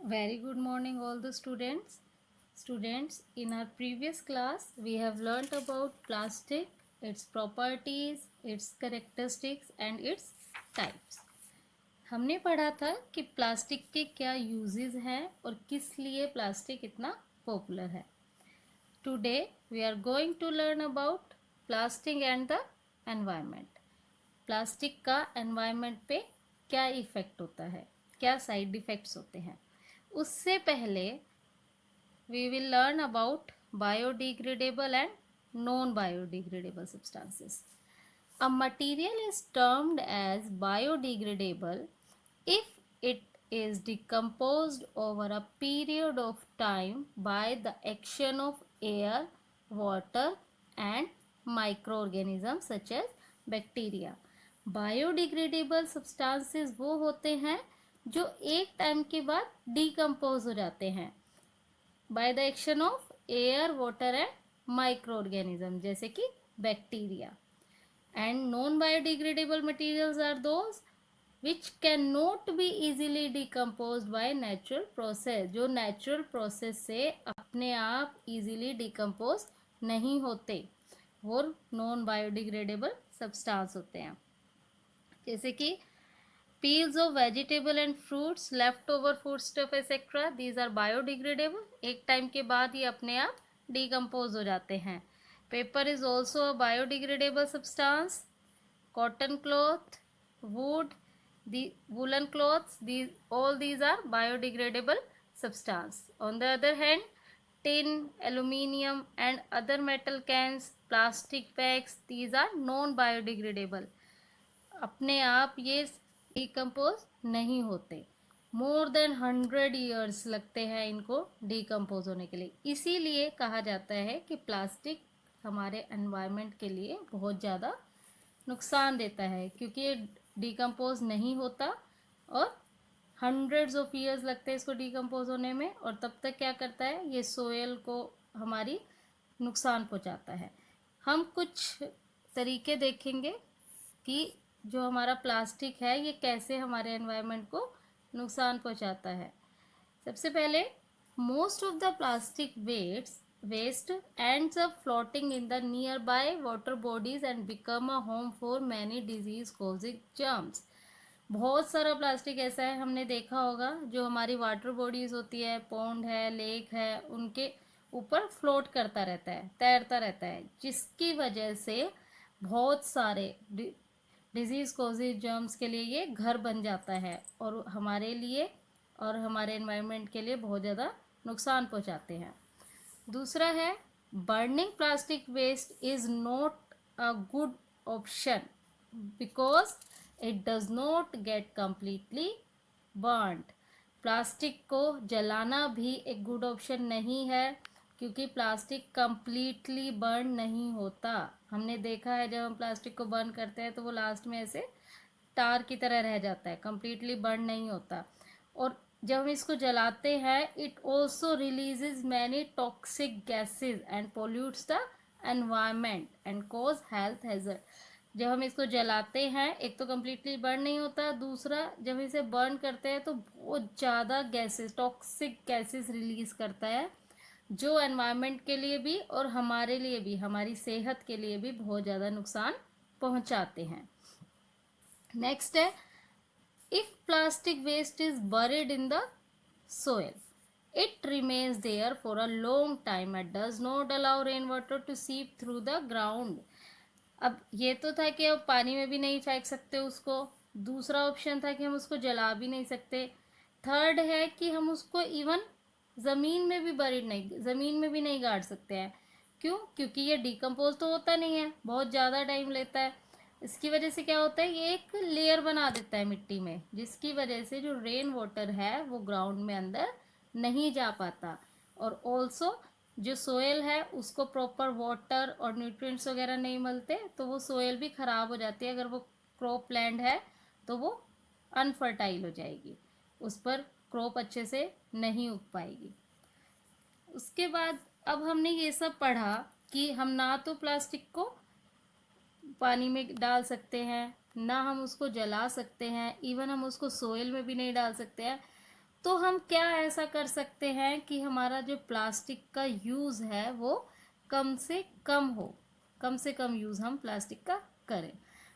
Very good morning, all the students. Students, in our previous class, we have learnt about plastic, its properties, its characteristics, and its types. हमने पढ़ा था कि plastic के क्या uses हैं और किस लिए प्लास्टिक इतना पॉपुलर है. Today we are going to learn about plastic and the environment. Plastic का एनवायरनमेंट पे क्या इफ़ेक्ट होता है, क्या साइड इफ़ेक्ट्स होते हैं. उससे पहले we will learn about biodegradable and non-biodegradable substances. A material is termed as biodegradable if it is decomposed over a period of time by the action of air, water and microorganisms such as bacteria. Biodegradable substances वो होते हैं जो एक time के बाद decompose हो जाते हैं by the action of air, water and microorganism जैसे कि bacteria. And non biodegradable materials are those which can not be easily decompose by natural process, जो नेचुरल प्रोसेस से अपने आप इजीली डिकम्पोज नहीं होते, वो नॉन बायोडिग्रेडेबल सब्सटेंस होते हैं. जैसे कि peels of vegetable and fruits, leftover food stuff etc. these are biodegradable. एक टाइम के बाद ये अपने आप डिकम्पोज हो जाते हैं. Paper is also a biodegradable substance. Cotton cloth, wood, the woolen cloths, all these are biodegradable substance. On the other hand, tin, aluminium and other metal cans, plastic bags, these are non biodegradable. अपने आप ये decompose नहीं होते. More than 100 years लगते हैं इनको decompose होने के लिए. इसीलिए कहा जाता है कि प्लास्टिक हमारे एनवायरनमेंट के लिए बहुत ज़्यादा नुकसान देता है, क्योंकि ये डिकम्पोज नहीं होता और 100 of years लगते हैं इसको डिकम्पोज होने में. और तब तक क्या करता है, ये सोयल को हमारी नुकसान पहुंचाता है. हम कुछ तरीके देखेंगे कि जो हमारा प्लास्टिक है ये कैसे हमारे एनवायरनमेंट को नुकसान पहुंचाता है. सबसे पहले, most of the plastic waste ends up floating in the nearby water bodies and become a home for many disease causing germs. बहुत सारा प्लास्टिक ऐसा है, हमने देखा होगा, जो हमारी वाटर बॉडीज होती है, पॉन्ड है, लेक है, उनके ऊपर फ्लोट करता रहता है, तैरता रहता है, जिसकी वजह से बहुत सारे डिजीज कॉजेज जर्म्स के लिए ये घर बन जाता है और हमारे लिए और हमारे एनवायरनमेंट के लिए बहुत ज़्यादा नुकसान पहुंचाते हैं. दूसरा है, burning plastic waste is not a good option because it does not get completely burned. Plastic को जलाना भी एक गुड ऑप्शन नहीं है, क्योंकि प्लास्टिक कम्प्लीटली बर्न नहीं होता. हमने देखा है जब हम प्लास्टिक को बर्न करते हैं तो वो लास्ट में ऐसे टार की तरह रह जाता है, कम्प्लीटली बर्न नहीं होता. और जब हम इसको जलाते हैं, it also releases many toxic gases and pollutes the environment and cause health hazard. जब हम इसको जलाते हैं, एक तो कम्प्लीटली बर्न नहीं होता, दूसरा जब इसे बर्न करते हैं तो बहुत ज़्यादा गैसेस, टॉक्सिक गैसेस रिलीज करता है, जो एनवायरनमेंट के लिए भी और हमारे लिए भी, हमारी सेहत के लिए भी बहुत ज़्यादा नुकसान पहुंचाते हैं. नेक्स्ट है, if plastic waste is buried in the soil, it remains there for a long time and does not allow rainwater to seep through the ground. अब ये तो था कि अब पानी में भी नहीं फेंक सकते उसको. दूसरा ऑप्शन था कि हम उसको जला भी नहीं सकते. थर्ड है कि हम उसको इवन ज़मीन में भी बरीड नहीं, ज़मीन में भी नहीं गाड़ सकते हैं. क्यों? क्योंकि ये डिकम्पोज तो होता नहीं है, बहुत ज़्यादा टाइम लेता है. इसकी वजह से क्या होता है, ये एक लेयर बना देता है मिट्टी में, जिसकी वजह से जो रेन वाटर है वो ग्राउंड में अंदर नहीं जा पाता. और ऑल्सो जो सोयल है उसको प्रॉपर वाटर और न्यूट्रिएंट्स वगैरह नहीं मिलते, तो वो सोयल भी ख़राब हो जाती है. अगर वो क्रॉप लैंड है तो वो अनफर्टाइल हो जाएगी, उस पर क्रॉप अच्छे से नहीं उग पाएगी. उसके बाद अब हमने ये सब पढ़ा कि हम ना तो प्लास्टिक को पानी में डाल सकते हैं, ना हम उसको जला सकते हैं, इवन हम उसको सोयल में भी नहीं डाल सकते हैं. तो हम क्या ऐसा कर सकते हैं कि हमारा जो प्लास्टिक का यूज़ है वो कम से कम हो, कम से कम यूज़ हम प्लास्टिक का करें।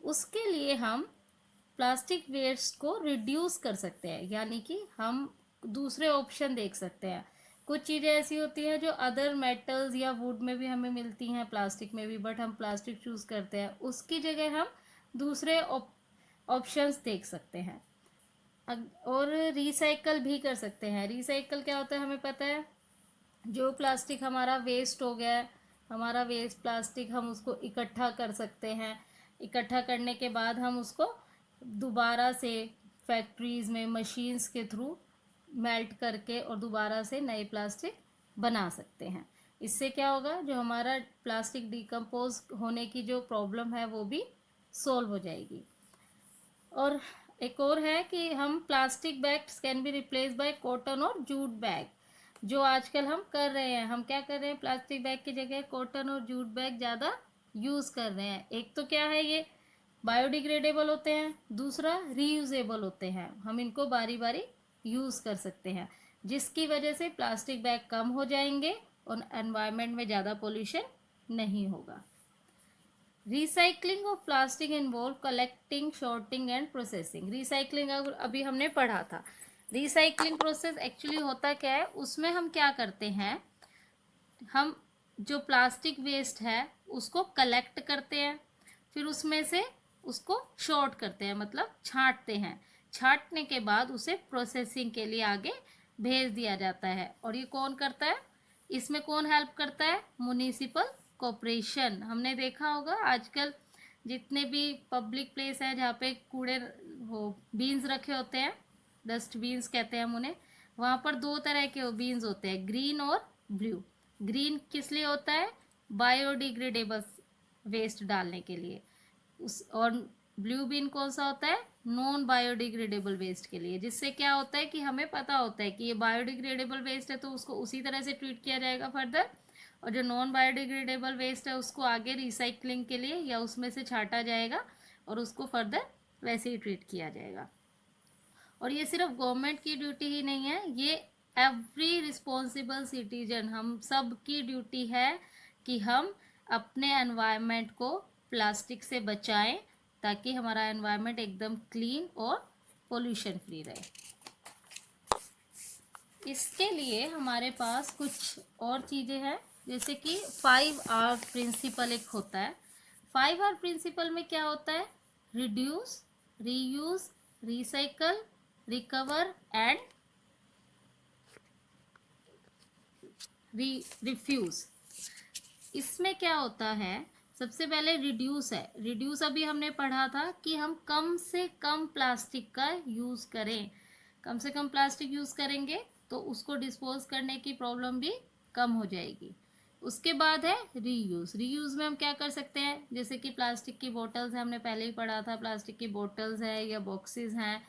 उसके लिए हम प्लास्टिक वेस्ट को रिड्यूस कर सकते हैं, यानी कि हम दूसरे ऑप्शन देख सकते हैं। कुछ चीज़ें ऐसी होती हैं जो अदर मेटल्स या वुड में भी हमें मिलती हैं, प्लास्टिक में भी, बट हम प्लास्टिक चूज़ करते हैं। उसकी जगह हम दूसरे ऑप्शंस देख सकते हैं। और रिसाइकल भी कर सकते हैं। रिसाइकल क्या होता है हमें पता है। जो प्लास्टिक हमारा वेस्ट हो गया है, हमारा वेस्ट प्लास्टिक, हम उसको इकट्ठा कर सकते हैं। इकट्ठा करने के बाद हम उसको दोबारा से फैक्ट्रीज में मशीन्स के थ्रू मेल्ट करके और दोबारा से नए प्लास्टिक बना सकते हैं। इससे क्या होगा, जो हमारा प्लास्टिक डिकम्पोज होने की जो प्रॉब्लम है वो भी सॉल्व हो जाएगी। और एक और है कि हम plastic bags can be replace by cotton और जूट बैग, जो आजकल हम कर रहे हैं। हम क्या कर रहे हैं, प्लास्टिक बैग की जगह कॉटन और जूट बैग ज़्यादा यूज़ कर रहे हैं। एक तो क्या है, ये बायोडिग्रेडेबल होते हैं, दूसरा रीयूजेबल होते हैं। हम इनको बारी बारी यूज़ कर सकते हैं, जिसकी वजह से प्लास्टिक बैग कम हो जाएंगे और एनवायरनमेंट में ज़्यादा पोल्यूशन नहीं होगा। Recycling of plastic involve collecting, sorting and processing. Recycling अभी हमने पढ़ा था। रिसाइकलिंग प्रोसेस एक्चुअली होता क्या है, उसमें हम क्या करते हैं, हम जो प्लास्टिक वेस्ट है उसको कलेक्ट करते हैं, फिर उसमें से उसको शॉर्ट करते हैं, मतलब छांटते हैं। छांटने के बाद उसे प्रोसेसिंग के लिए आगे भेज दिया जाता है। और ये कौन करता है, इसमें कौन हेल्प करता है, म्युनिसिपल कॉरपोरेशन। हमने देखा होगा आजकल जितने भी पब्लिक प्लेस है जहाँ पे कूड़े वो बीन्स रखे होते हैं, डस्ट बीन्स कहते हैं हम उन्हें, वहाँ पर दो तरह के बीन्स होते हैं, ग्रीन और ब्लू। ग्रीन किस लिए होता है, बायोडिग्रेडेबल वेस्ट डालने के लिए, और ब्लू बीन कौन सा होता है, नॉन बायोडिग्रेडेबल वेस्ट के लिए। जिससे क्या होता है कि हमें पता होता है कि ये बायोडिग्रेडेबल वेस्ट है तो उसको उसी तरह से ट्रीट किया जाएगा फर्दर, और जो नॉन बायोडिग्रेडेबल वेस्ट है उसको आगे रिसाइकलिंग के लिए या उसमें से छाटा जाएगा और उसको फर्दर वैसे ही ट्रीट किया जाएगा। और ये सिर्फ गवर्नमेंट की ड्यूटी ही नहीं है, ये एवरी रिस्पॉन्सिबल सिटीजन, हम सब की ड्यूटी है कि हम अपने एनवायरनमेंट को प्लास्टिक से बचाएं, ताकि हमारा एनवायरनमेंट एकदम क्लीन और पोल्यूशन फ्री रहे। इसके लिए हमारे पास कुछ और चीज़ें हैं, जैसे कि 5R प्रिंसिपल एक होता है। 5R प्रिंसिपल में क्या होता है, reduce, reuse, recycle, recover and refuse. इसमें क्या होता है, सबसे पहले रिड्यूस है। रिड्यूस अभी हमने पढ़ा था कि हम कम से कम प्लास्टिक का यूज़ करें। कम से कम प्लास्टिक यूज़ करेंगे तो उसको डिस्पोज करने की प्रॉब्लम भी कम हो जाएगी। उसके बाद है रीयूज़। रीयूज़ में हम क्या कर सकते हैं, जैसे कि प्लास्टिक की बोटल्स है, हमने पहले ही पढ़ा था, प्लास्टिक की बोटल्स है या बॉक्सेस हैं,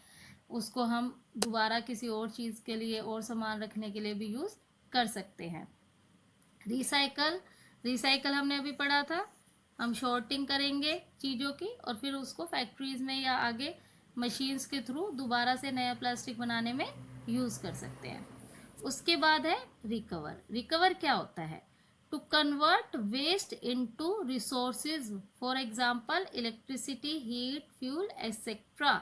उसको हम दोबारा किसी और चीज़ के लिए और सामान रखने के लिए भी यूज़ कर सकते हैं। रिसाइकल, रिसाइकल हमने अभी पढ़ा था, हम शॉर्टिंग करेंगे चीज़ों की और फिर उसको फैक्ट्रीज में या आगे मशीन्स के थ्रू दोबारा से नया प्लास्टिक बनाने में यूज़ कर सकते हैं। उसके बाद है रिकवर। रिकवर क्या होता है, to convert waste into resources, for example electricity, heat, fuel etcetera.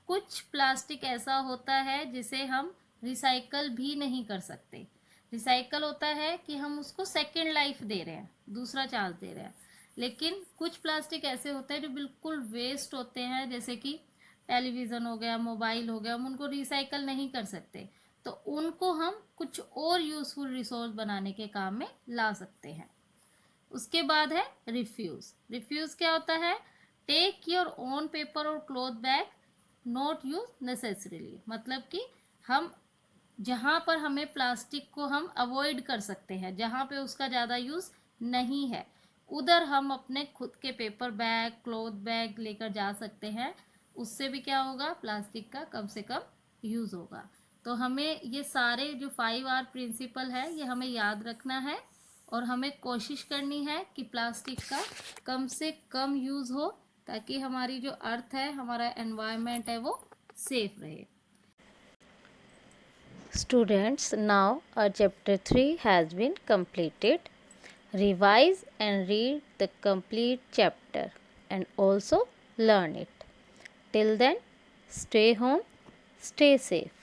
कुछ प्लास्टिक ऐसा होता है जिसे हम रिसाइकल भी नहीं कर सकते। रिसाइकल होता है कि हम उसको सेकेंड लाइफ दे रहे हैं, दूसरा चांस दे रहे हैं। लेकिन कुछ प्लास्टिक ऐसे होते हैं जो बिल्कुल वेस्ट होते हैं, जैसे कि टेलीविज़न हो गया, मोबाइल हो गया, हम उनको रिसाइकल नहीं कर सकते, तो उनको हम कुछ और यूज़फुल रिसोर्स बनाने के काम में ला सकते हैं। उसके बाद है रिफ्यूज़। रिफ्यूज़ क्या होता है, टेक योर ओन पेपर और cloth bag, not use necessarily. मतलब कि हम जहाँ पर हमें प्लास्टिक को हम अवॉइड कर सकते हैं, जहाँ पे उसका ज़्यादा यूज़ नहीं है, उधर हम अपने खुद के पेपर बैग, क्लॉथ बैग लेकर जा सकते हैं। उससे भी क्या होगा, प्लास्टिक का कम से कम यूज़ होगा। तो हमें ये सारे जो 5R प्रिंसिपल है ये हमें याद रखना है और हमें कोशिश करनी है कि प्लास्टिक का कम से कम यूज़ हो, ताकि हमारी जो अर्थ है, हमारा एनवायरनमेंट है, वो सेफ रहे। Students, now our chapter 3 has been completed. Revise and read the complete chapter and also learn it. Till then, stay home, stay safe.